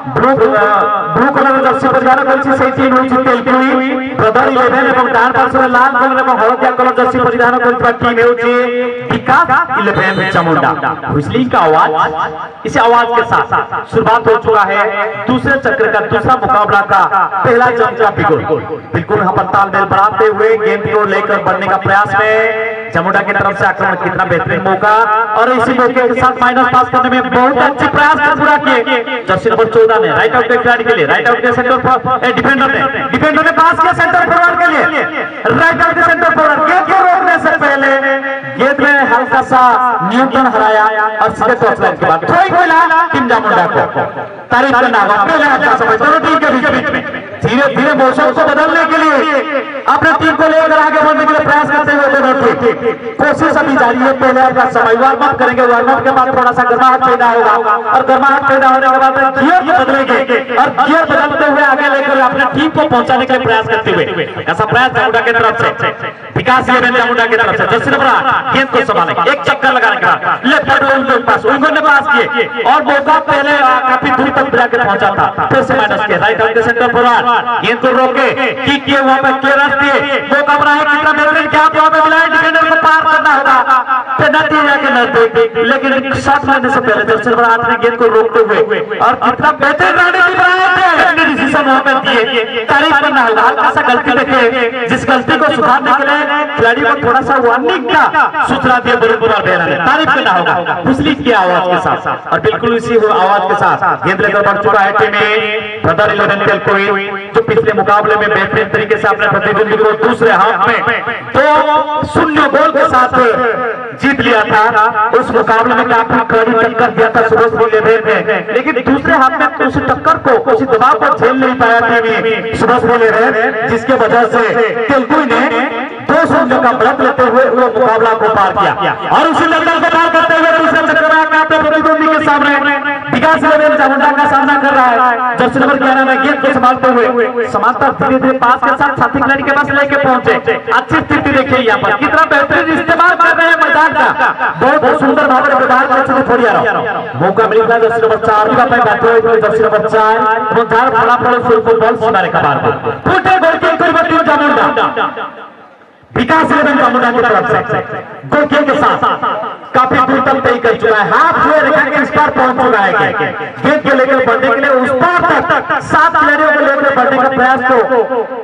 Blue colour Jersey परिधान करछि सेई टीम होछि तेलकुई ब्रदर 11 एवं डान पार्श्व लाल कलर एवं हळदिया कलर जर्सी परिधान करथिबा टीम होछि विकास 11 चामुंडा। हुइसली का आवाज, इस आवाज के साथ शुरुआत हो चुका है दूसरे चक्र का दूसरा मुकाबला का पहला जंग का बिल्कुल यहाँ पर तालमेल बढ़ाते हुए गेंद को लेकर बढ़ने का प्रयास में चामुंडा की तरफ से आक्रमण, कितना बेहतरीन मौका और इसी मौके के साथ माइनस पास करने में बहुत अच्छे प्रयास पूरा किए जर्सी नंबर 14 ने राइट आउट के खिलाड़ी के लिए, राइट आउट के सेंटर डिफेंडर ने पास किया सेंटर फॉरवर्ड के लिए, राइट आउट के सेंटर फॉरवर्ड गेंद को रोकने से पहले गेंद में हल्का सा नियंत्रण हराया और सीधे टच लाइन के बाद थ्रोइंग मिला टीम चामुंडा को। तारीफ करना होगा पहले अच्छा समय दोनों टीम के बीच में धीरे धीरे मौसम को बदलने के लिए अपने टीम को लेकर आगे बढ़ने के लिए प्रयास करते हुए दोनों टीम कोशिश अभी जारी है। पहले अपना समय वार्म अप करेंगे, वार्म अप के बाद थोड़ा सा गर्माहट पैदा होगा और गर्माहट पैदा होने के बाद गियर बदलेंगे और गियर बदलते हुए आगे लेकर अपने टीम को पहुंचाने के लिए प्रयास करते हुए ऐसा प्रयास चामुंडा की तरफ से विकास चामुंडा की तरफ से जर्सी नंबर 8 गेंद को संभालेंगे, एक चक्कर लगाने के बाद लेफ्ट उनके पास उन्होंने पास किए और मौका पहले काफी दूर तक जाकर पहुंचा था, फिर से माइनस किया राइट आउट के सेंटर फॉरवर्ड गेंद को रोके किक किए वहां पर क्लियरेंस दिए, मौका बना है कितना बेहतरीन क्या वहां पे मिला है, डिफेंडर को पार करना होगा पेनल्टी जाके नजदीक, लेकिन शॉट मारने से पहले जर्सी नंबर 8 ने गेंद को रोकते हुए और कितना बेहतरीन रणनीति बनाए थे डिसीजन वहां पे दिए, तारीफ करना होगा। हल्का सा गलती देखे जिस गलती को सुधारने के लिए खिलाड़ी को थोड़ा सा वार्निंग का सूचना दिया बरुपुरा बेरा ने, तारीफ करना होगा हुस्ली की आवाज के साथ और बिल्कुल इसी आवाज के साथ गेंद लेकर बढ़ चुका है टीम ब्रदर 11 तेलकुई जो पिछले मुकाबले में बेहतरीन तरीके से अपने प्रतिद्वंदी को दूसरे हाफ में 2-0 गोल के साथ जीत लिया था। उस मुकाबले में काफी कड़ी टक्कर दिया था सुभाष ने, लेकिन दूसरे हाफ में उस टक्कर को उस दबाव को झेल नहीं पाया टीम सुभाष जिसके वजह से तेलकुई ने 2-0 का ब्रेक लेते हुए वो मुकाबला को पार किया और उसी लड़का को पार करते हुए दूसरे चक्कर में अपने प्रतिद्वंदी के सामने विकास चामुंडा का सामना कर रहा है। जर्सी नंबर 11 में गेंद को संभालते हुए समांतर धीरे धीरे पास के साथ साथी खिलाड़ी के पास लेके पहुंचे, अच्छी स्थिति देखिए यहाँ पर कितना बेहतरीन इस्तेमाल कर रहे हैं मैदान का, बहुत सुंदर भाव में मैदान का थोड़ी आ रहा मौका मिलेगा जर्सी नंबर 4 का बैठे हुए जर्सी नंबर 4 वो चार फटाफट फुटबॉल सीमारे का बार फुटे गोल की परिवर्तन चामुंडा विकास चामुंडा की तरफ से गोल के साथ काफी दूर तक तय कर चुका है, हाथ हुए रेखा के इस पार पहुंच चुका है, गेंद को लेकर बढ़ने के लिए उस पार तक 7 खिलाड़ियों को लेकर बढ़ने का प्रयास को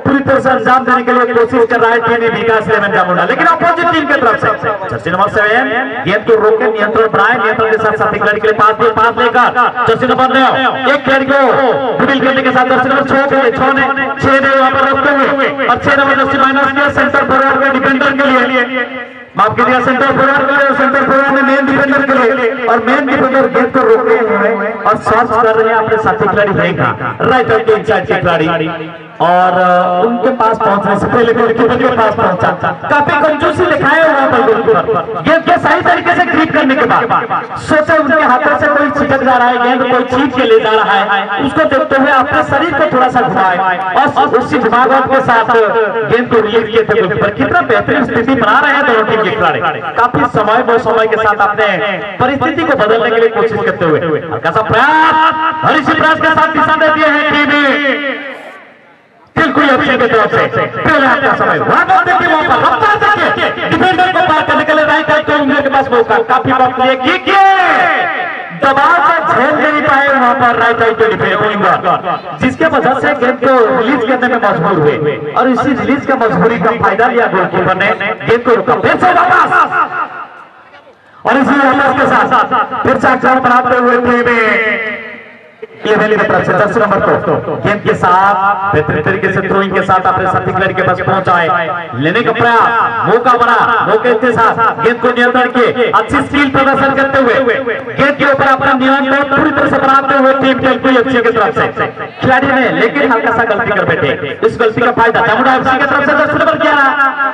पूरी तरह से अंजाम देने के लिए कोशिश कर रहा है टीम विकास चामुंडा, लेकिन अपोजिट टीम की तरफ से जर्सी नंबर 7 गेंद को रोक के नियंत्रण बनाए, नियंत्रण के साथ साथी खिलाड़ी के लिए पास लेकर जर्सी नंबर 9 एक खिलाड़ी को ड्रिबल करने के साथ जर्सी नंबर 6 ने वहां पर रोकते हुए और 6 नंबर जर्सी माइनस किया सेंटर फॉरवर्ड डिफेंडर के लिए माफ कीजिए सेंटर फॉरवर्ड में मेन डिफेंडर के लिए और मेन डिफेंडर गेंद को रोके हुए और सर्च कर रहे हैं अपने साथी खिलाड़ी रहेगा राइट आउट के इंचार्ज के खिलाड़ी और उनके पास पहुंचने से पहले गोलकीपर के पास पहुंचा, काफी कंजूसी दिखाए वहां पर गोलकीपर गेंद को सही तरीके से ग्रिप करने के बाद सोचा उनके हाथों से कोई छिटक जा रहा है, गेंद कोई छीन के ले जा रहा है, उसको देखते हुए अपने शरीर को थोड़ा सा घुमाए और उसी दिमाग के साथ गेंद को रिलीज किए थे गोलकीपर। कितना बेहतरीन स्थिति बना रहे हैं दोनों टीम के खिलाड़ी, काफी समय के साथ अपने परिस्थिति को बदलने के लिए कोशिश करते हुए हल्का सा प्रयास और इसी प्रयास के साथ दिशा देती है टीम बिल्कुल अच्छे की तरफ से पहले आपका समय देखिए वहां पर रफ्तार देखिए डिफेंडर को पार करने के लिए राइट साइड के उंगली के पास मौका काफी वक्त लिए दबाव से झेल नहीं पाए वहां पर राइट साइड के डिफेंडर, जिसके वजह से गेंद को रिलीज करने में मजबूर हुए और इसी रिलीज का मजबूरी का फायदा लिया गोलकीपर ने, गेंद को रुका फिर से वापस और इसी वापस के साथ फिर से आक्रमण बनाते हुए टीम की तरफ से जर्सी नंबर 2 गेंद के साथ बेहतरीन तरीके से थ्रोइंग के साथ अपने साथी खिलाड़ी के पास पहुंचाए, लेने का प्रयास मौका बना, मौके के साथ गेंद को नियंत्रण किए, अच्छी स्किल प्रदर्शन करते हुए गेंद के ऊपर अपना नियंत्रण पूरी तरह से बनाते हुए टीम तेलकुई एफसी की तरफ से खिलाड़ी ने लेकिन हल्का सा गलती कर बैठे, इस गलती का फायदा चामुंडा एफसी की तरफ से जर्सी नंबर 11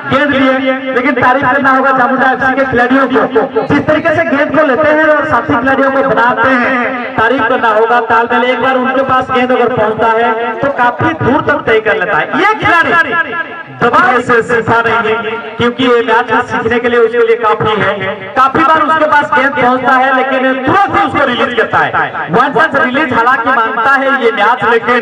गेंद लिए, लेकिन तारीफ करना होगा चामुंडा एफसी के खिलाड़ियों को जिस तरीके से गेंद को लेते हैं और साथी खिलाड़ियों को बनाते हैं, तारीफ करना होगा। तालमेल एक बार उनके पास गेंद अगर पहुंचता है तो काफी दूर तक तय कर लेता है। ये खिलाड़ी दबाव से सीखा नहीं है, क्योंकि ये मैच सीखने के लिए उसके लिए काफी है। काफी बार उसके पास गेंद पहुंचता है लेकिन तुरंत ही उसको रिलीज करता है। वन टच रिलीज हालांकि मानता है ये मैच, लेकिन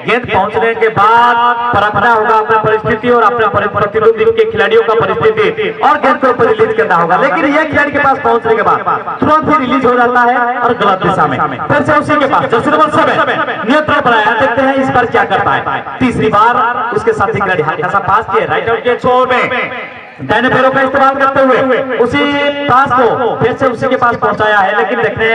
गेंद पहुंचने के बाद परखना होगा अपनी परिस्थिति और अपने प्रतिद्वंदी के खिलाड़ियों का परिस्थिति और गेंद को ऊपर रिलीज करना होगा। लेकिन ये खिलाड़ी के पास पहुंचने के बाद तुरंत ही रिलीज हो जाता है और गलत दिशा में। फिर से उसी के पास जर्सी नंबर 7 नियंत्रण बनाया, देखते हैं इस बार क्या करता है। तीसरी बार उसके साथी खिलाड़ी हल्का सा पास किए राइट आउट के छोर में दाहिने पैरों का इस्तेमाल करते हुए उसी पास को फिर से उसी के पास पहुंचाया है, लेकिन देखने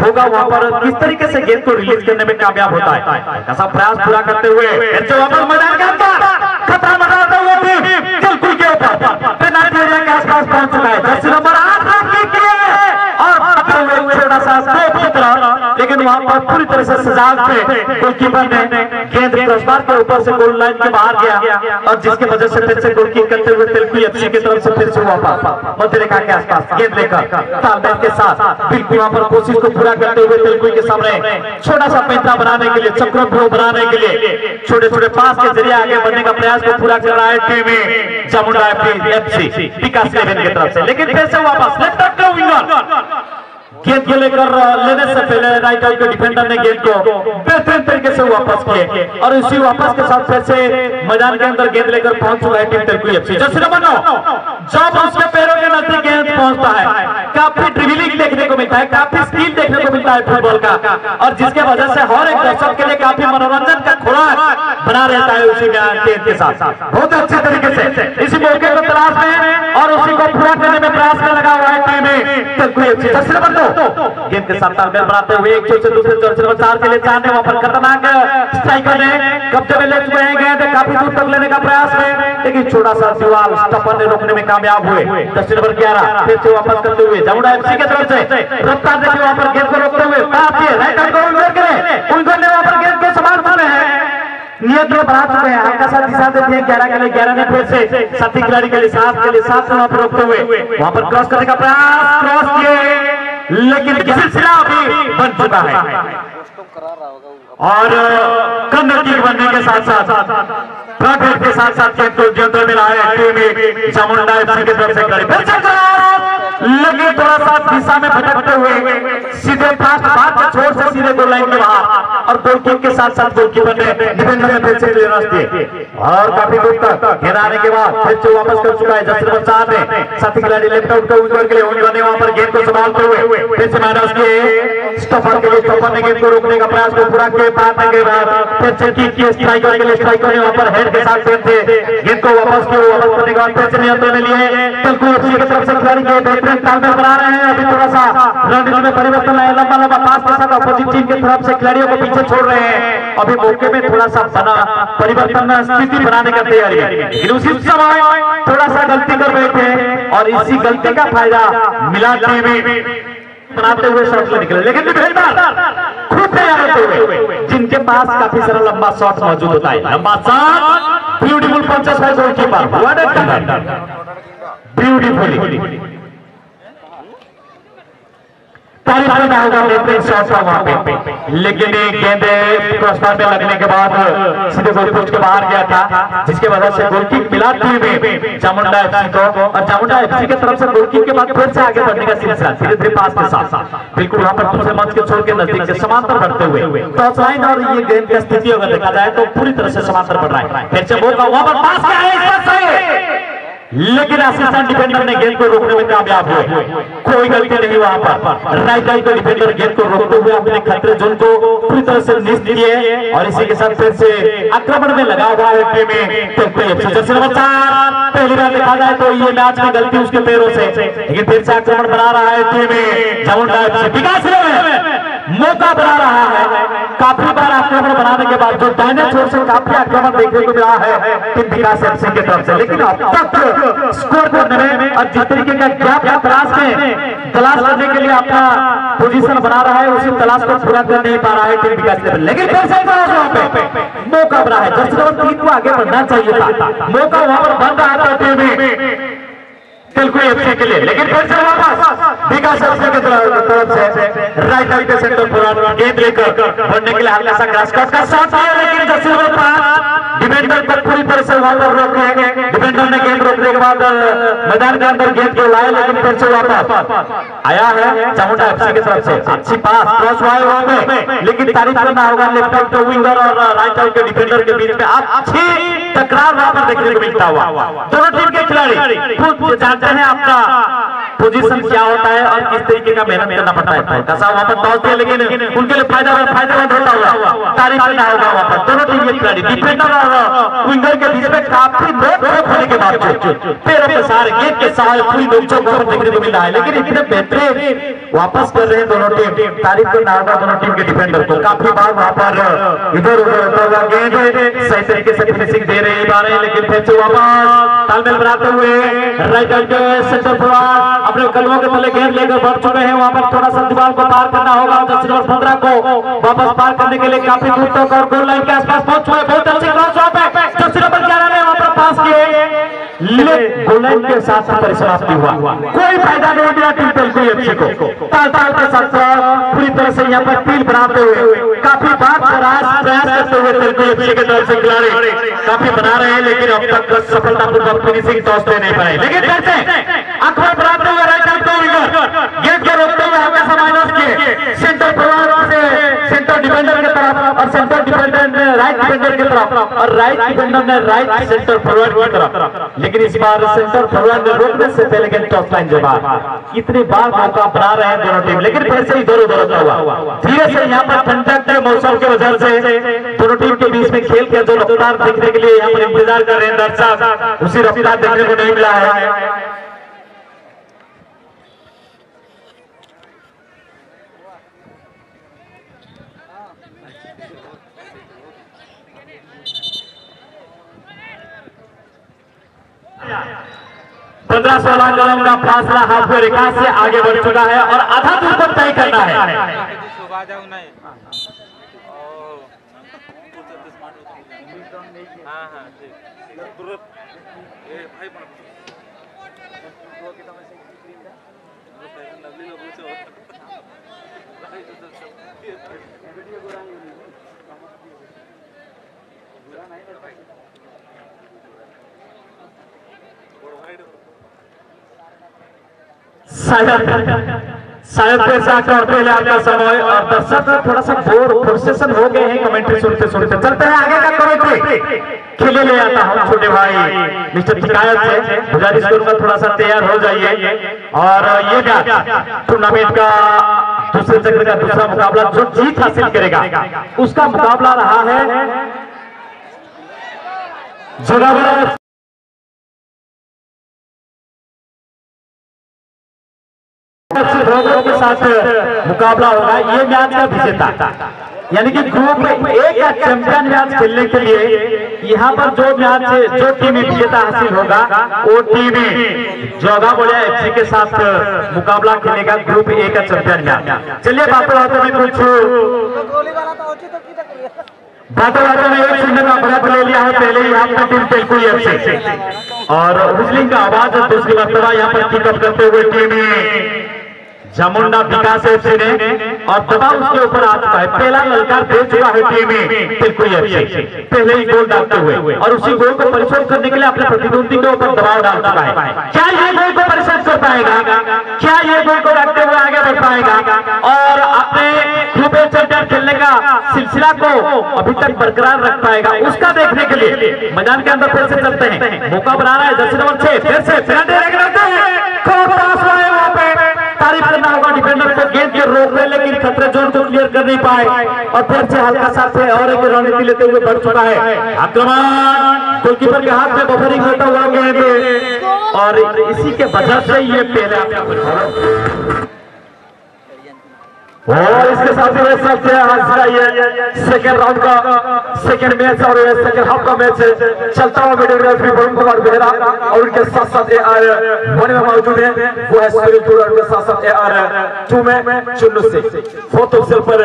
होगा वहां पर किस तरीके से गेंद को रिलीज करने में कामयाब होता है। ऐसा प्रयास पूरा करते हुए फिर से वापस मैदान के अंदर खतरा मंडराते हुए टीम बिल्कुल के ऊपर पेनल्टी एरिया के आसपास पहुंच चुका है। जर्सी नंबर 8 और छोटा सा लेकिन वहां पर पूरी तरह से सजाग थे। गोलकीपर ने गेंद क्रॉसबार के ऊपर से गोल लाइन के बाहर गया और जिसकी वजह से फिर से गोल किक करते हुए तेलुगु एफसी की तरफ से फिर से वापस मध्य रेखा के आसपास गेंद लेकर तालमेल के साथ बिल्कुल वहां पर कोशिश को पूरा करते हुए तेलुगु के सामने छोटा सा पैंतरा बनाने के लिए, चक्रव्यूह बनाने के लिए छोटे छोटे पास के जरिए आगे बढ़ने का प्रयास को पूरा कर रहा है टीम चामुंडा एफसी विकास लेवन की तरफ से। लेकिन फिर से वापस लेफ्ट आउट विंगर गेंद को लेकर लेने से पहले राइट आउट के डिफेंडर ने गेंद को बेहतरीन तरीके से वापस किए और इसी वापस के साथ फिर से मैदान के अंदर गेंद लेकर पहुंच चुका है team Telugu FC. Jersey number 9 जब उसके पैरों के नजदीक गेंद पहुंचता है काफी ड्रिबलिंग देखने को मिलता है, काफी स्किल देखने को मिलता है फुटबॉल का, और जिसके वजह से हर एक दर्शक के लिए काफी मनोरंजन का खुराक बना रहता है उसी गेंद के साथ बहुत अच्छे तरीके से इसी मौके को तलाश में और उसी को पूरा करने में प्रयास में लगा हुआ है team Telugu FC. Jersey number 2 गेंद के साथ तालमेल बनाते हुए एक छोर से दूसरे जर्सी नंबर 4 के लिए चाहने वहां पर खतरनाक स्ट्राइकर ने कब्जे में ले चुके हैं गेंद, काफी दूर तक लेने का प्रयास में, लेकिन छोटा सा दीवार स्टफर ने रोकने में कामयाब हुए। जर्सी नंबर 11 फिर से वापस करते हुए चामुंडा एफसी की तरफ से रफ्तार देखिए वहां पर गेंद को रोकते हुए राइट आउट गोल उनको ने वहां पर गेंद को संभाल चुके हैं, नियंत्रण बढ़ा चुके हैं। हल्का सा दिशा देते हैं 11 के लिए, 11 ने फिर से साथी खिलाड़ी के लिए 7 वहां पर रोकते हुए वहां पर क्रॉस करने का प्रयास, क्रॉस किए लेकिन सिलसिला अभी बन चुका है और कर्नर किक बनने के साथ साथ प्रॉफिट के साथ साथ गेंद को नियंत्रण में लाए टीम चामुंडा एफसी की तरफ से लेकिन थोड़ा सा दिशा में भटकते हुए सीधे फास्ट बाहर के छोर से सीधे गोल लाइन के बाहर और गोल किक के साथ साथ गोलकीपर ने डिफेंडर ने फिर से क्लियरेंस दिए और काफी दूर तक घेर आने के बाद फिर से वापस कर चुका है जर्सी नंबर 4 ने साथी खिलाड़ी लेफ्ट आउट का विंगर के लिए विंगर ने वहां पर गेंद को संभालते हुए फिर से माइनस के स्टफर के लिए स्टफर ने गेंद को रोकने का प्रयास को पूरा किए पाने के बाद फिर से किक किए स्ट्राइकर के लिए, स्ट्राइकर ने वहां पर हेड के साथ गेंद को वापस किया, वापस करने के बाद फिर से नियंत्रण में लिए तेलुगु एफसी की तरफ से खिलाड़ी के बेहतरीन तालमेल बना रहे हैं। अभी थोड़ा सा रणनीति में परिवर्तन आया, लंबा लंबा पास के साथ अपोजिट टीम की तरफ से खिलाड़ियों को पीछे छोड़ रहे हैं। अभी मौके में थोड़ा सा बना परिवर्तन स्थिति बनाने का तैयारी है, लेकिन उसी समय थोड़ा सा गलती कर बैठे और इसी गलती का फायदा मिला टीम बनाते हुए शॉट से निकले, लेकिन खूब तैयार होते हुए जिनके पास काफी सारा लंबा शॉट मौजूद होता है। लंबा shot beautiful punches by goalkeeper, what a beautifully तारीफ करना होगा बेहतरीन शॉट था वहां पे, लेकिन गेंद क्रॉसबार में लगने के बाद सीधे गोल पोस्ट के बाहर गया था, जिसके वजह से गोल किक मिला टीम चामुंडा एफसी को और चामुंडा एफसी की तरफ से गोल किक के बाद फिर से आगे बढ़ने का सिलसिला धीरे धीरे पास के साथ बिल्कुल वहां पर दूसरे मंच के छोर के नजदीक से समांतर बढ़ते हुए टॉस लाइन और ये गेंद की स्थिति अगर देखा जाए तो पूरी तरह से समांतर बढ़ रहा है। फिर से मौका वहां पर पास किया है लेकिन असिस्टेंट डिफेंडर ने गेंद को रोकने में कामयाब हुए, कोई गलती नहीं वहां पर। राइट साइड का डिफेंडर गेंद को रोकते हुए अपने खतरे जोन को पूरी तरह से निश्चित किए और इसी के साथ फिर से आक्रमण में लगा हुआ है टीम में जर्सी नंबर 4। पहली बार देखा जाए तो ये मैच में गलती उसके पैरों से, लेकिन फिर से आक्रमण बना रहा है टीम में चामुंडा एफसी। विकास मौका बना रहा है, काफी बार आक्रमण बनाने के बाद जो दाहिने छोर से काफी आक्रमण देखने को मिला है टीम विकास एफसी की तरफ से, लेकिन अब तक स्कोर करने में और जिस तरीके का गैप तलाश करने के लिए अपना पोजीशन बना रहा है उसी तलाश को पूरा कर नहीं पा रहा है टीम विकास लेवल। लेकिन फिर से मौका बना है, जर्सी नंबर 3 को आगे बढ़ना चाहिए था, मौका वहां पर बन रहा था टीम तेलुगु एफसी के लिए, लेकिन फिर से वापस विकास एफसी की तरफ से राइट साइड के सेंटर पर गेंद लेकर बढ़ने के लिए हल्का सा क्रॉस का शॉट आया, लेकिन जर्सी नंबर 5 डिफेंडर को पूरी तरह से वहां पर रोक रहे हैं। डिफेंडर ने गेंद रोकने के बाद मैदान के अंदर गेंद को लाया, लेकिन फिर से वापस आया है चामुंडा एफसी की तरफ से। अच्छी पास क्रॉस हुआ है वहां पे, लेकिन तारीफ करना होगा लेफ्ट आउट के विंगर और राइट आउट के डिफेंडर के बीच में अच्छी टकराव वहां पर देखने को मिलता हुआ। दोनों टीम के खिलाड़ी खुद जानते हैं आपका पोजीशन क्या होता है और किस तरीके का मेहनत करना पड़ता है। कैसा वहां पर टॉस दिया, लेकिन उनके लिए फायदेमंद होता हुआ तारीफ करना होगा वहां पर। दोनों टीम के खिलाड़ी डिफेंडर और विंगर के बीच में काफी नोक होने के बाद पैरों के सारे गेंद के साथ पूरी नोकझोंक वहां पर देखने को मिल रहा है, लेकिन इतने बेहतरीन वापस कर रहे हैं दोनों टीम। तारीफ करना होगा दोनों टीम के डिफेंडर को। काफी बार वहां पर इधर उधर होता हुआ गेंद सही तरीके से फिनिशिंग दे रहे, लेकिन फिर से वापस तालमेल बनाते हुए राइट आउट के सेंटर फॉरवर्ड अपने कदमों के तले गेंद लेकर बढ़ चुके हैं। वहां पर थोड़ा सा दीवार को पार करना होगा। 10 नंबर 15 को वापस पार करने के लिए काफी दूर तक और गोल लाइन के आसपास पहुंच चुके हैं। बहुत अच्छी क्रॉस वहां पे 10 नंबर 11 ने वहां पर पास किए, गोल लाइन के साथ परिसमाप्ति हुआ। कोई फायदा नहीं दिया टीम तेलुगु एफसी को। ताल के साथ पूरी तरह से यहाँ पर टील बनाते हुए काफी बार प्रयास करते हुए तेलुगु एफसी के तरफ से खिलाड़ी काफी बना रहे हैं, लेकिन अब तक सफलतापूर्वक फिनिशिंग टॉस दे नहीं पाए। लेकिन कैसे अखबार बनाते हुए राइट आउट को विंगर गेंद को रोकते हुए हमेशा माइनस किए सेंटर फॉरवर्ड से सेंटर डिफेंडर की तरफ और सेंटर डिफेंडर ने राइट डिफेंडर की तरफ और राइट डिफेंडर ने राइट सेंटर फॉरवर्ड की तरफ, लेकिन इस बार सेंटर फॉरवर्ड ने रोकने से पहले गेंद टॉस लाइन के बाद इतनी बार मौका बना रहे हैं दोनों टीम, लेकिन फिर से इधर उधर होता हुआ धीरे से यहाँ पर ठंडक के मौसम की वजह से दोनों टीम के बीच में खेल के जो रफ्तार देखने के लिए यहाँ पर इंतजार कर रहे हैं दर्शक, उसी रफ्तार देखने को नहीं मिला है। पंद्रह 16 कदम का फासला हाफवे रेखा से आगे बढ़ चुका है और आधा दूर तक तय करना है। शायद फिर से आकर पहले आपका समय और दर्शक थोड़ा सा बोर फ्रस्ट्रेशन हो गए हैं कमेंट्री सुनते सुनते। चलते हैं आगे का कमेंट्री खेले ले आता हूं छोटे भाई मिस्टर शिकायत से गुजारिश करूंगा थोड़ा सा तैयार हो जाइए। और ये मैच टूर्नामेंट का दूसरे चक्र का दूसरा मुकाबला जो जीत हासिल करेगा उसका मुकाबला रहा है जोरावर के साथ मुकाबला होगा। ये मैच का विजेता यानी कि ग्रुप ए का चैंपियन मैच खेलने के लिए यहाँ पर जो टीम विजेता हासिल होगा वो टीम जोगा बोलिया एफसी के साथ मुकाबला खेलेगा ग्रुप ए का चैंपियन मैच। चलिए बातों में कुछ बातों में 1-0 का बढ़त ले लिया है पहले ही यहाँ पर टीम तेलुगु एफसी और हुजलिंग का आवाज दूसरी मरतबा यहाँ पर किकअप करते हुए टीम चामुंडा विकास एफसी ने और दबाव उसके ऊपर आ चुका है। पहला ललकार दे चुका है टीम तेलुगु एफसी पहले ही गोल डालते हुए और उसी गोल को परिशोध करने के लिए अपने प्रतिद्वंदी के ऊपर दबाव डाल चुका है। क्या ये गोल को परिशोध कर पाएगा, क्या ये गोल को रखते हुए आगे बढ़ पाएगा और अपने ग्रुप ए चैंपियन खेलने का सिलसिला को अभी तक बरकरार रख पाएगा, उसका देखने के लिए मैदान के अंदर फिर से चलते हैं। मौका बना रहा है जर्सी नंबर 6 फिर से तारीफ करना होगा डिफेंडर को गेंद के रोक रहे लेकिन खतरे जोन को क्लियर कर नहीं पाए और फिर से हल्का सा से और एक रणनीति लेते हुए बढ़ चुका है। आक्रमण गोलकीपर के हाथ में बफरिंग होता हुआ गेंद और इसी के वजह से ये पहले और इसके साथ सेकेंड राउंड का सेकेंड मैच और सेकेंड हाफ का मैच चलता हुआ वीडियो रेफरी वरुण कुमार बेहरा और उनके साथ साथ एआर होने में मौजूद है वो है सुनील टूर के साथ साथ एआर 2 में चुन्नू से फोर्थ ऑफिसर पर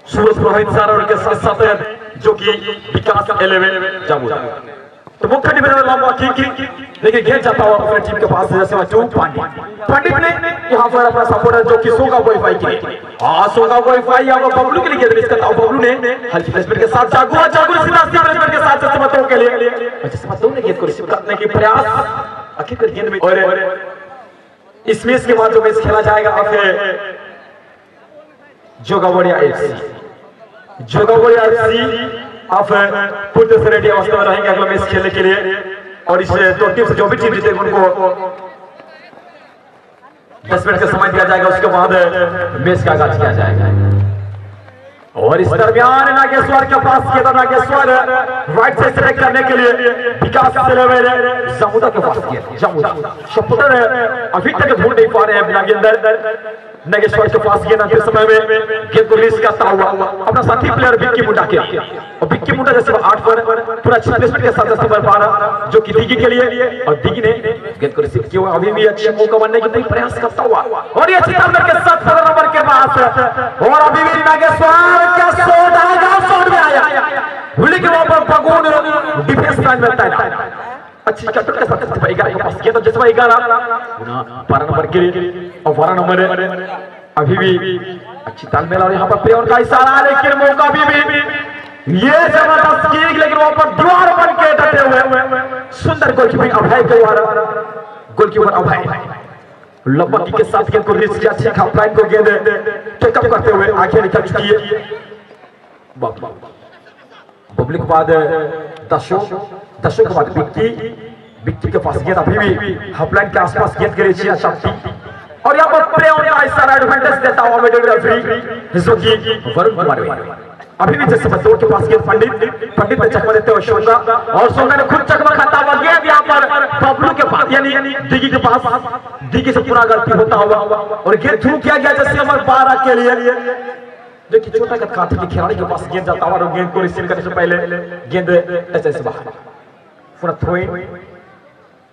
सूरज रोहित सर और उनके साथ साथ जो कि विकास 11 जामुन तो मुख्य डिफेंडर लंबा की देखिए गेंद जाता हुआ अपनी टीम के पास जैसे 2 पांडे पंडित ने यहाँ पर अपना सपोर्टर जो कि सोगा वाईफाई के लिए सोगा वाईफाई या बबलू के लिए खेल इसका बबलू ने हल्की प्लेसमेंट के साथ जागू सीधा प्लेसमेंट के साथ जसमतों के लिए जसमतों ने गेंद को रिसीव करने की प्रयास आखिरकार गेंद में और इस मैच के बाद जो मैच खेला जाएगा अब जोगावड़िया एफसी अब पूर्ण से रेडी अवस्था में रहेंगे अगला मैच खेलने के लिए और इस दो टीम से जो भी टीम जीतेगी उनको 10 मिनट का समय दिया जाएगा उसके बाद मैच का आगाज किया जाएगा और इस दरमियान नागेश्वर के पास किया नागेश्वर राइट से सेलेक्ट करने के लिए विकास जमुदा के पास किया जमुदा सपोर्टर अभी तक ढूंढ नहीं पा रहे हैं नागेंद्र नागेश्वर के पास गेंद अंतिम समय में गेंद को रिलीज करता हुआ अपना साथी प्लेयर विक्की मुंडा के और विक्की मुंडा जैसे 8 पर पूरा अच्छी प्लेसमेंट के साथ नंबर 12 जो कि दिगी के लिए और दिगी ने गेंद को रिसीव किया अभी भी अच्छे मौका बनने की प्रयास करता हुआ और ये अच्छी नंबर के साथ 17 नंबर के पास और अभी भी नागेश्वर का शॉट में आया लेकिन वहां पर बगून डिफेंस लाइन में तैनात अच्छी कटर के साथ भाई का पास किया तो जसवा 11 12 नंबर के और 12 नंबर अभी भी अच्छी तालमेल और यहाँ पर प्लेयर का इशारा लेकिन मौका भी ये जबरदस्त किक लेकिन वहां पर दीवार बन के डटे हुए सुंदर गोलकीपिंग अभय के द्वारा गोलकीपर अभय लंबा किक के साथ गेंद को रिलीज किया ठीक हाफ लाइन को गेंद टेकअप करते हुए आगे निकल चुकी है बबली के बाद दशों के बाद विक्की के पास गेंद अभी भी हाफ लाइन के आसपास गेंद के लिए शक्ति और यहाँ पर प्ले ऑन का इशारा एडवांटेज देता हुआ मिडिल रेफरी जो कि वरुण कुमार अभी भी जैसे बच्चों के पास गेंद पंडित ने चकमा देते हुए सोंगा और सोंगा ने खुद चकमा खाता हुआ गेंद यहाँ पर बबलू के पास यानी दिगी के पास दिगी से पूरा गलती होता हुआ और गेंद थ्रू किया गया जैसे नंबर 12 के लिए देखिए छोटा कद काठी के खिलाड़ी के पास गेंद जाता हुआ और गेंद को रिसीव करने से पहले गेंद टच से बाहर पूरा थ्रो इन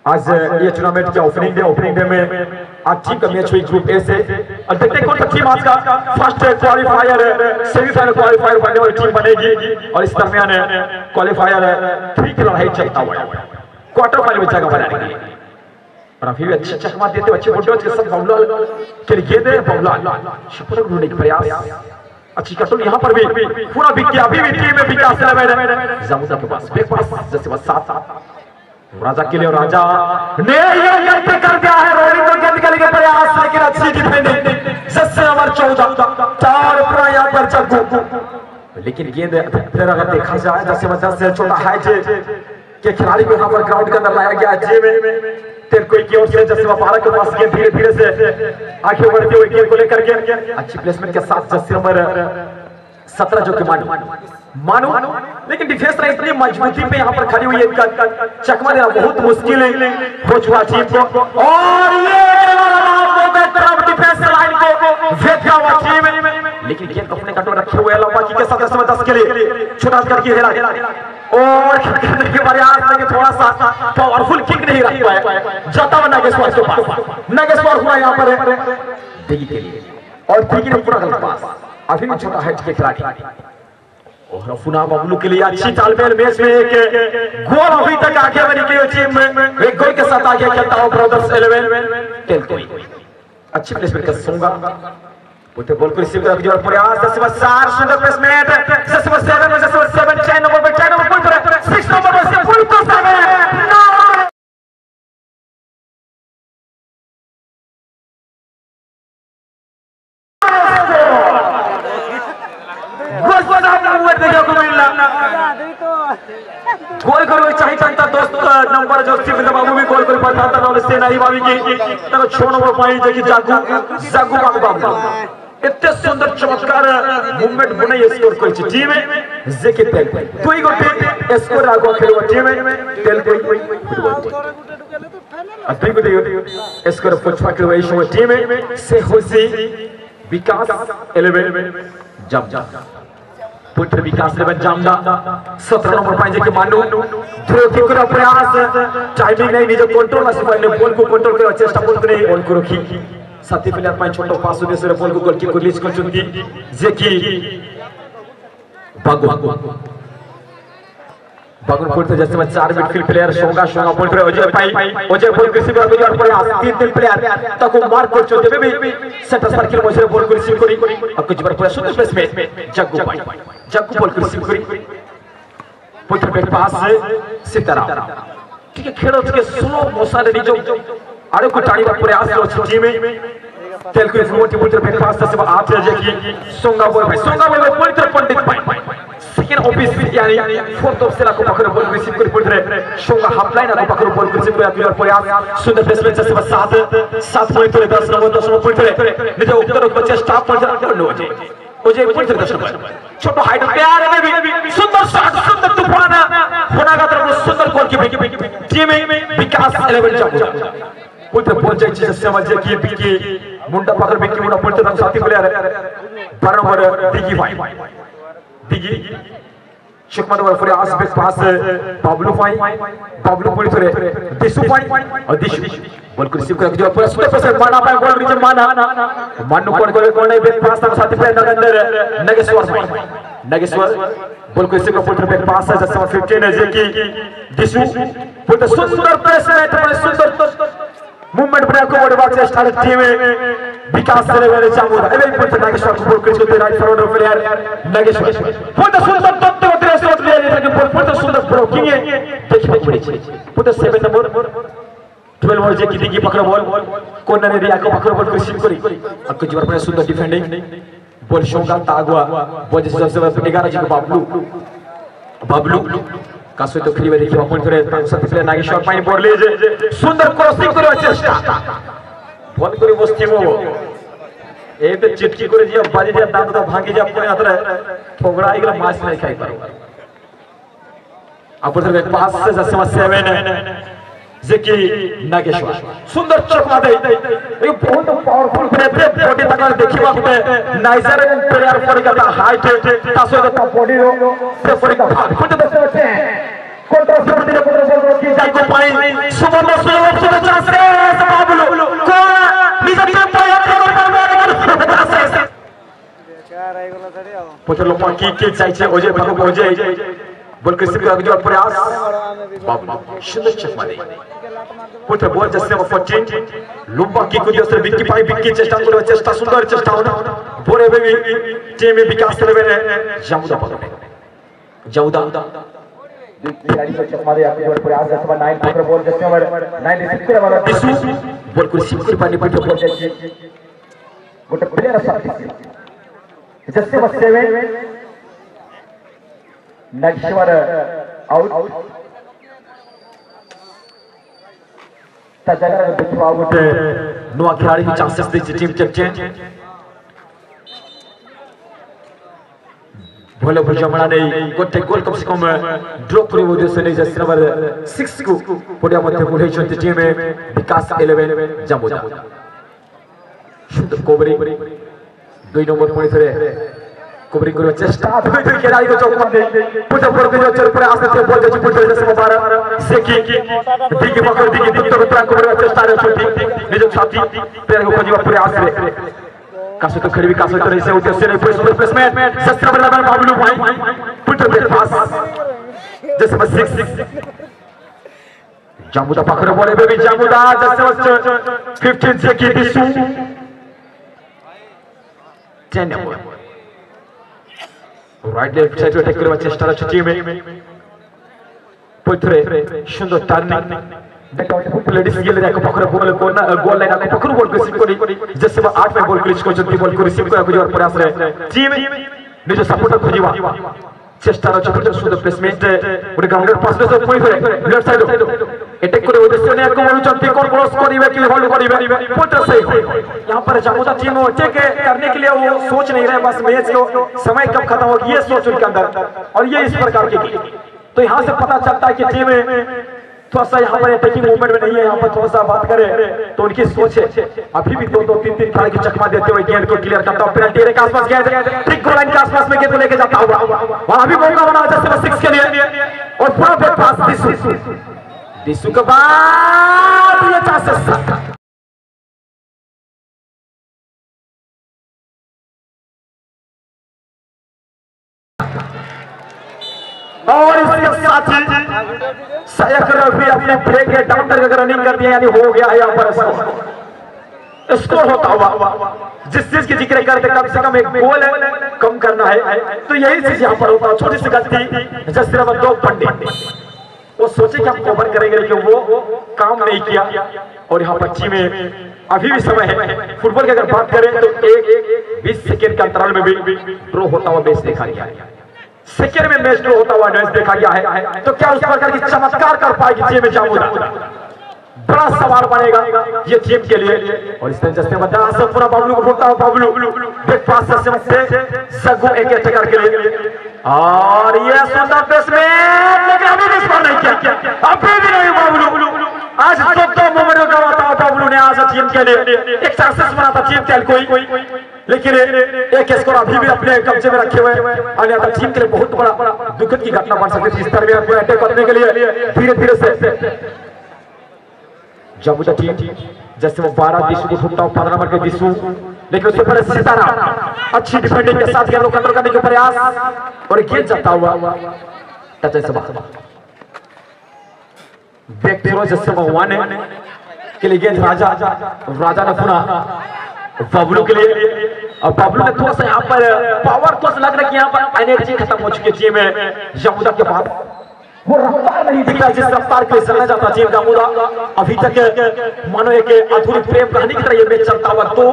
आज ये टूर्नामेंट के ओपनिंग डे में आज टीम का मैच हुई ग्रुप ए से और देखते हैं कौन सा टीम आज का फर्स्ट क्वालीफायर सेमीफाइनल क्वालीफायर बनने वाली टीम बनेगी और इस दरमियान क्वालीफायर 3 की लड़ाई चलता हुआ क्वार्टर फाइनल में जगह बनाने के लिए और अभी भी अच्छे चकमा देते अच्छे फुटबॉल के साथ बबलू के लिए दे बबलू सफल ढूंढने का प्रयास अच्छी कटोल यहाँ पर भी पूरा विक्की अभी भी टीम में विकास जमुदा के पास जैसे बस 7 राजा के लिए राजा ने ये कर दिया है रोलिंग को गेंद निकालने का प्रयास लेकिन अच्छी डिफेंडिंग जैसे नंबर 14 चार पूरा यहाँ पर जग्गू लेकिन गेंद फिर अगर देखा जाए जैसे वजह से छोटा हाइट के खिलाड़ी को यहाँ पर ग्राउंड के अंदर लाया गया है तेल कोई की ओर से जैसे 12 के पास गेंद धीरे धीरे से आगे बढ़ते हुए गेंद को लेकर के अच्छी प्लेसमेंट के साथ जैसे नंबर 17 जो कि मानो लेकिन डिफेंस लाइन इतनी मजबूती पे यहाँ पर खड़ी हुई है चकमा देना बहुत मुश्किल हो चुका टीम को और ये डिफेंस लाइन को भेजा हुआ टीम लेकिन गेंद अपने कटोर रखे हुए लंबा की के साथ 10 के लिए छोटा करके हेरा और करने के प्रयास में थोड़ा सा पावरफुल किक नहीं रख पाया जाता हुआ नागेश्वर के पास नागेश्वर हुआ यहाँ पर दिगी के लिए और दिगी ने पूरा गलत पास अभी भी छोटा हाइट के खिलाड़ी और पुनः बबलू के लिए अच्छी तालमेल मैच में एक गोल अभी तक आगे बनी गई टीम में एक गोल के साथ आगे खेलता हुआ ब्रदर्स 11 अच्छी प्लेसमेंट का सोंगा बोलते बॉल को रिसीव करने का प्रयास जैसे 4 सुंदर प्लेसमेंट जैसे 7 में जैसे 7 10 नंबर पर 10 नंबर पर 6 नंबर पर से फुल तो समय गोल करो चाहिए चाहता दोस्त नंबर जो सिविल बाबू भी गोल कर पाता था और से नहीं बाबी की तर 6 नंबर पॉइंट जे की जागू बाबू इतने सुंदर चमत्कार मूवमेंट बनाई स्कोर कोई टीम में जे के तेल कोई गोटे स्कोर आगो खेलवा टीम में तेल कोई अति गोटे स्कोर पुछवा के वही शो टीम में से होसी विकास 11 जब पुत्र विकास लेवन जामदा 17 नंबर पाइजे के मानो थ्रो किक का प्रयास टाइमिंग नहीं निज कंट्रोल से पहले बॉल को कंट्रोल करे चेष्टा बॉल करे बॉल को रखी साथी प्लेयर पाइ छोटो पास होने से बॉल को गोल किक को रिलीज कर चुकी जे की बागुन बोलते जैसे मैं 4 मिडफील्ड प्लेयर सोंगा बोल रहे अजय बोल किसी भी अजय पर 3 प्लेयर ताको मार कर चलते बेबी सेंटर सर्किल मझे बॉल को रिसीव करी और कुछ बार पूरा सुंदर प्लेस में जग्गू बॉल को रिसीव करी पुत्र पे पास सीताराम ठीक है खेल के स्लो मोशन रे जो आरे को टाणी प्रयास अछि टीम में तेल को मोटी पुत्र पे पास से आप जे की सोंगा बॉय पुत्र पंडित भाई सेकंड ऑफिस यानी फोर्थ ऑफ सेला को पकड़ बॉल रिसीव कर पुत्र सोंगा हाफ लाइन को पकड़ बॉल रिसीव कर प्लेयर प्रयास सुंदर प्लेसमेंट से 7 पॉइंट 10 नंबर पुत्र निजे उत्तर को चेष्टा पर लो ओजे पुत्र 10 नंबर छोटो हाइट प्यार में भी सुंदर शॉट सुंदर तूफान होना का तरफ सुंदर गोल की टीम में विकास 11 जामुदा पुत्र बोल जाय छै समझ कि बिकी मुंडा पकड़ बिकी मुंडा पुत्र साथी प्लेयर 12 नंबर दिगी शुक्मद वर प्रयास पे पास पाब्लो पुत्र दिसु और दिशु बॉल को रिसीव करके जो पूरा सुंदर प्रेशर मारना पाए गोल रीजन मानू कोण नहीं बेट पास साथी प्लेयर नगेश्वर बॉल को रिसीव पुत्र पे पास है जैसे 15 है जे की दिशु पुत्र सुंदर प्लेसमेंट में सुंदर मूवमेंट बना को बड़े बात चेष्टा टीम विकास से लेवल चामुदा एवं पुत्र नागेश्वर को बॉल को राइट फॉरवर्ड प्लेयर नागेश्वर पुत्र सुंदर तत्व उतरे शॉट ले लेकिन पुत्र सुंदर ब्लॉकिंग है देखिए पड़ी पुत्र 7 नंबर 12 नंबर जे की दिगी पकड़ बॉल कॉर्नर एरिया को पकड़ बॉल को रिसीव करी और कुछ बार अपने सुंदर डिफेंडिंग बॉल शोंगा तागवा बॉल जैसे सबसे 11 जी को बाबलू कासो तो खेलिबे देखिबा अपन करे साथी प्लेयर नागेश्वर पानी बॉल ले जे सुंदर क्रॉसिंग करबा चेष्टा बॉल करे बस्तिमो ए तो चिटकी करे जे बाजी जे दांत दा भांगी जे अपने हाथ रे ठोगड़ा आइगला मास नहीं खाई पारो अपन से पास से जैसे 7 जे की नागेश्वर सुंदर चकमा दे ए बहुत पावरफुल प्लेयर बॉडी तक देखिबा गुटे नाइजेरियन प्लेयर परिका हाइट तासो द बॉडी रो से परिका फुट दसे कोंट्रा से दिले कोंट्रा की जाको पाई सुमन सुमन सुमन चांस बाबलू को निजे प्लेयर पुत्र लोपा की चाइ छे ओजे भागो ओजे बॉल के सिर्फ अगले प्रयास बाबू सुंदर चकमा दे पुत्र बॉल जैसे 14 लुम्बा की को जैसे विक्की पाई विक्की चेष्टा करो चेष्टा सुंदर चेष्टा होना बोरे बेबी टीम में विकास लेवे जामुदा पकड़ जामुदा खिलाड़ी को चकमा दे अगले प्रयास जैसे 9 पकड़ बॉल जैसे 9 रिसीव करे वाला दिसु बॉल को रिसीव कर पानी पुत्र बॉल जैसे गोटे प्लेयर साथी जैसे 7 नागेश्वर आउट तजगर देखिबा गोटे नुआ खिलाड़ी को चांसेस दे टीम कैप्टन भले भुजमणा नहीं गोटे गोल कम से कम ड्रॉप करे वजह से नहीं जैसे नंबर 6 को पडिया मध्ये बुढै छथि टीम में विकास 11 जामुदा शुद्ध कोबरी 2 नंबर पॉइंट रे कोबरी करो चेष्टा दुई खिलाड़ी को चौक दे पुत्र पर के चल पर आसे थे बॉल जची पुत्र जैसे 12 से की दिगी पकड़ दिगी उत्तर उत्तर कोबरी चेष्टा रे छोटी निज साथी पैर को खोजिबा पूरे आस रे कासो तो खड़ी कासो तो से उद्देश्य रे फर्स्ट प्लेसमेंट शस्त्र बल्ला बाबलू भाई पुत्र के पास जैसे 6 जामुदा पकड़ बोले बेबी जामुदा जैसे 15 से की दिसु 10 number right left side attack करबा चेष्टा रछि टीम पुत्र सुंदर टर्निंग देखो लेडीज गेले जाको पकड़ बॉल कोना गोल लाइन को पकड़ बॉल को रिसीव करी जैसे 8 पे बॉल को रिसीव करछथि बॉल को रिसीव कर गुजर प्रयास रे टीम निज सपोर्टर खोजिबा चेष्टा रछि पुत्र सुंदर प्लेसमेंट उडे ग्राउंडर पास से पॉइंट रे लेफ्ट साइड अटैक करे उद्देश्य ने को बोलुचंती कोन क्रॉस करिवे कि होल्ड करिवे पुत्र सही यहां पर जामुदा टीम अटैक करने के लिए वो सोच नहीं रहे बस मैच को समय कब खत्म होगी ये सोच उनके अंदर और ये इस प्रकार की तो यहां से पता चलता है कि टीम थोड़ा सा यहाँ पर अटैकिंग मूवमेंट में नहीं है यहाँ पर थोड़ा सा बात करें तो उनकी सोच है अभी भी 2-3 खिलाड़ी की चकमा देते हुए गेंद को क्लियर करता हुआ पेनल्टी एरिया के आसपास गेंद ठीक गोल लाइन के आसपास में गेंद को लेके जाता हुआ वहां भी मौका बना जैसे 6 के लिए और पूरा बैक पास दिसु के बाद ये चांसेस और इसके साथी सैयद रफी अपने ब्रेक के डाउन करके रनिंग कर दिया, यानी हो गया है यहाँ पर स्कोर होता हुआ। जिस चीज की जिक्र करते कम से कम एक गोल कम करना है, तो यही चीज यहाँ पर होता है। छोटी सी गलती जस्ट सिर्फ 2 पंडित वो सोचे कि हम कवर करेंगे, लेकिन वो काम नहीं किया। और यहाँ पर टीम में अभी भी समय है। फुटबॉल की अगर बात करें तो 20 सेकेंड के अंतराल में भी ड्रॉ होता हुआ मैच देखा गया है। सेकेंड में मैच ड्रॉ होता हुआ मैच देखा गया है, तो क्या उस प्रकार की चमत्कार कर पाएगी टीम जामुना? बड़ा सवाल बनेगा ये टीम के लिए। और इस तरह से बताया सब पूरा बाबलू को ढूंढता हूँ। बाबलू ब्रेकफास्ट से सगो एक अटैकर के लिए, और ये सुंदर बेसमेंट, लेकिन अभी भी स्कोर नहीं किया, अभी भी नहीं बाबलू। आज 2 मोमेंट गवाता हुआ बाबलू ने आज टीम के लिए एक सक्सेस बना था टीम के कोई, लेकिन एक स्कोर अभी भी अपने कब्जे में रखे हुए अन्यथा टीम के लिए बहुत बड़ा दुखद की घटना बन सकती थी। इस तरह में अटैक करने के लिए धीरे धीरे से जामुना टीम जैसे वो 12 दिशु को ढूंढता हूँ, 15 नंबर के दिशु, लेकिन उससे पहले सितारा अच्छी डिफेंडिंग के साथ गेंद को कंट्रोल करने के प्रयास, और गेंद जाता हुआ टच से बाहर। बैक थ्रो जैसे वन के लिए गेंद राजा ने पुनः बाबलू के लिए, और बाबलू ने थोड़ा सा यहाँ पर पावर थोड़ा सा लग रहा है कि यहाँ पर एनर्जी खत्म हो चुकी है टीम में जामुना के बाद। वो रफ्तार नहीं दिख रहा जिस रफ्तार के चलना जाता टीम जामुना। अभी तक मानो एक अधूरी प्रेम कहानी की तरह ये मैच चलता हुआ, तो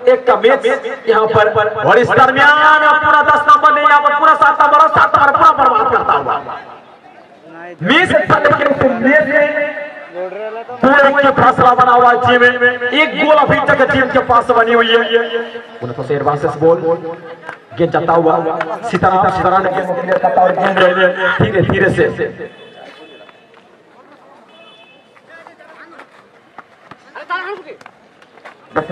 एक का मैच यहाँ पर, और इस दरमियान पूरा 10 नंबर नहीं, यहाँ पर पूरा 7 नंबर पूरा बर्बाद करता हुआ मैच पूरे फासला बना हुआ है टीम में। एक गोल अभी तक टीम के पास बनी हुई है। उन्हें से एडवांस बॉल गेंद जाता हुआ सितारा ने गेंद क्लियर करता और गेंद धीरे धीरे से और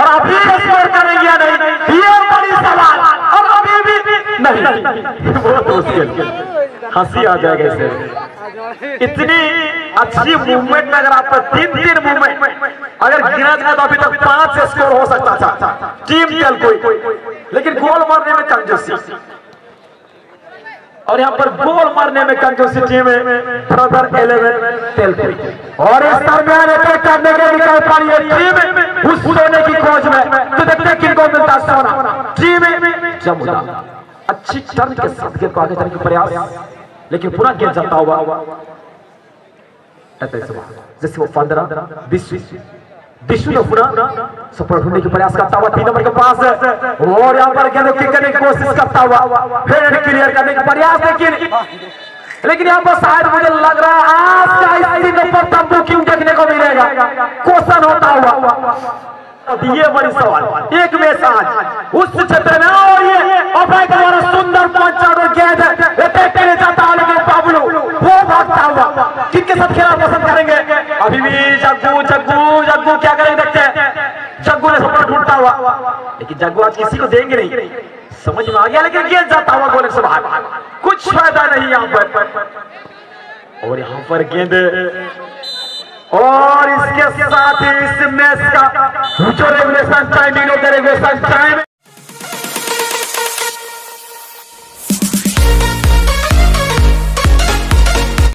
अभी स्कोर करेंगे या नहीं, ये बड़ी सवाल। और अभी भी नहीं, बहुत मुश्किल, हंसी आ जाएगा इसे। इतनी अच्छी मूवमेंट में अगर आपका 3 मूवमेंट अगर गिना जाए तो अभी तक 5 से स्कोर हो सकता था टीम टेल कोई, लेकिन गोल मारने में कंजूसी, और यहाँ पर गोल मारने में कंजूसी टीम में ब्रदर 11 टेल कोई। और इस दरमियान अटैक करने के निकल पाई है टीम उस सोने की खोज में, तो देखते हैं किनको मिलता सोना। टीम जामुना अच्छी टर्न के साथ गेंद को आगे चलने का प्रयास, लेकिन पुनः गेंद जाता हुआ जैसे वो 15 दिशु ने पुनः सफल ढूंढने की प्रयास करता हुआ 3 नंबर के पास, और यहाँ पर गेंद किक करने की कोशिश करता हुआ फिर क्लियर करने का प्रयास, लेकिन यहाँ पर शायद मुझे लग रहा है आज का इस दिन पर तंबू क्यों देखने को मिलेगा, क्वेश्चन होता हुआ। ये बड़ी सवाल एक मैच आज उस क्षेत्र में, और ये अभय द्वारा सुंदर पंचार गेंद अटैक करने जाता है, लेकिन बाबलू वो भागता हुआ किसके साथ खेलना पसंद करेंगे? अभी भी जग्गू क्या करेंगे देखते हैं। जग्गू ने सफल ढूंढता हुआ, लेकिन जग्गू आज किसी को देंगे नहीं, समझ में आ गया, लेकिन गेंद जाता हुआ गोल से बाहर, कुछ फायदा नहीं यहाँ पर। और यहाँ पर गेंद, और इसके साथ ही इस मैच का जो रेगुलेशन टाइमिंग होता है, रेगुलेशन टाइम